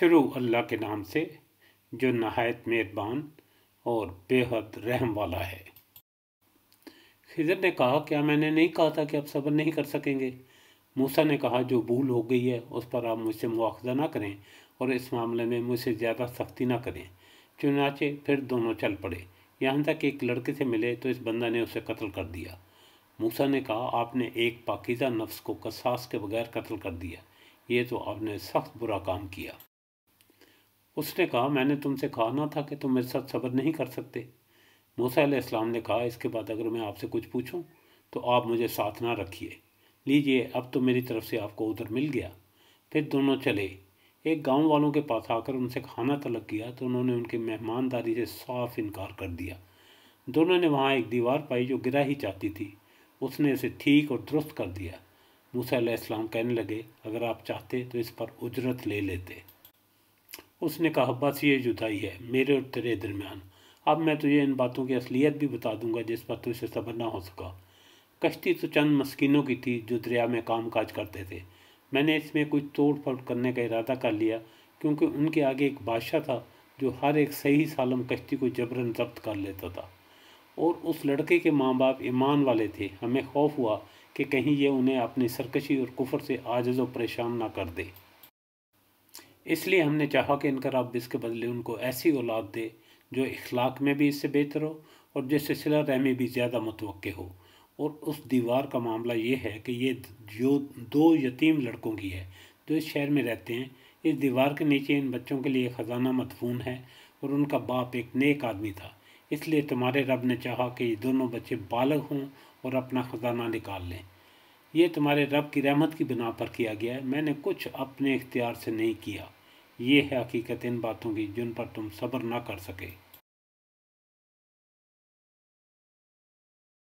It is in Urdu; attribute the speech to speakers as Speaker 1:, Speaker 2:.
Speaker 1: شروع اللہ کے نام سے جو نہایت مہربان اور بے حد رحم والا ہے۔ خضر نے کہا، کیا میں نے نہیں کہا تھا کہ آپ صبر نہیں کر سکیں گے؟ موسیٰ نے کہا، جو بھول ہو گئی ہے اس پر آپ مجھ سے مواخذہ نہ کریں اور اس معاملے میں مجھ سے زیادہ سختی نہ کریں۔ چنانچہ پھر دونوں چل پڑے، یہاں تک کہ ایک لڑکے سے ملے تو اس بندہ نے اسے قتل کر دیا۔ موسیٰ نے کہا، آپ نے ایک پاکیزہ نفس کو قصاص کے بغیر قتل کر دیا، یہ تو آپ نے سخت برا کام کیا۔ اس نے کہا، میں نے تم سے کہا نہ تھا کہ تم میرے ساتھ صبر نہیں کر سکتے؟ موسیٰ علیہ السلام نے کہا، اس کے بعد اگر میں آپ سے کچھ پوچھوں تو آپ مجھے ساتھ نہ رکھیے۔ لیجئے، اب تو میری طرف سے آپ کو عذر مل گیا۔ پھر دونوں چلے، ایک گاؤں والوں کے پاس آ کر ان سے کھانا طلب کیا تو انہوں نے ان کی مہمانداری سے صاف انکار کر دیا۔ دونوں نے وہاں ایک دیوار پائی جو گرا ہی چاہتی تھی، اس نے اسے ٹھیک اور درست کر دیا۔ موسیٰ علیہ السلام کہنے لگے، اگر آپ چاہتے تو اس پر اجرت لے لیتے۔ اس نے کہا، بس یہ جدائی ہے میرے اور تیرے درمیان، اب میں تجھے ان باتوں کی اصلیت بھی بتا دوں گا جس پر تجھ سے صبر نہ ہو سکا۔ کشتی تو چند مسکینوں کی تھی جو دریا میں کام کاج کرتے تھے، میں نے اس میں کچھ توڑ پھوڑ کرنے کا ارادہ کر لیا کیونکہ ان کے آگے ایک بادشاہ تھا جو ہر ایک صحیح سالم کشتی کو جبراً ضبط کر لیتا تھا، اور اس لڑکے کے ماں باپ ایمان والے تھے۔ ہمیں خوف ہوا کہ کہیں یہ انہیں اپنی سرکشی اور کفر سے عاجز و پریشان نہ کر دے، اس لیے ہم نے چاہا کہ ان کا رب اس کے بدلے ان کو ایسی اولاد دے جو اخلاق میں بھی اس سے بہتر ہو اور جس سے صلہ رحمی بھی زیادہ متوقع ہو۔ اور اس دیوار کا معاملہ یہ ہے کہ یہ جو دو یتیم لڑکوں کی ہے جو اس شہر میں رہتے ہیں، اس دیوار کے نیچے ان بچوں کے لیے خزانہ مدفون ہے، اور ان کا باپ ایک نیک آدمی تھا، اس لیے تمہارے رب نے چاہا کہ یہ دونوں بچے بالغ ہوں اور اپنا خزانہ نکال لیں۔ یہ تمہارے رب کی رحمت کی بنا پر کیا گیا ہے، میں نے کچھ اپنے اختیار سے نہیں کیا۔ یہ ہے حقیقت ان باتوں کی جن پر تم صبر نہ کر سکے۔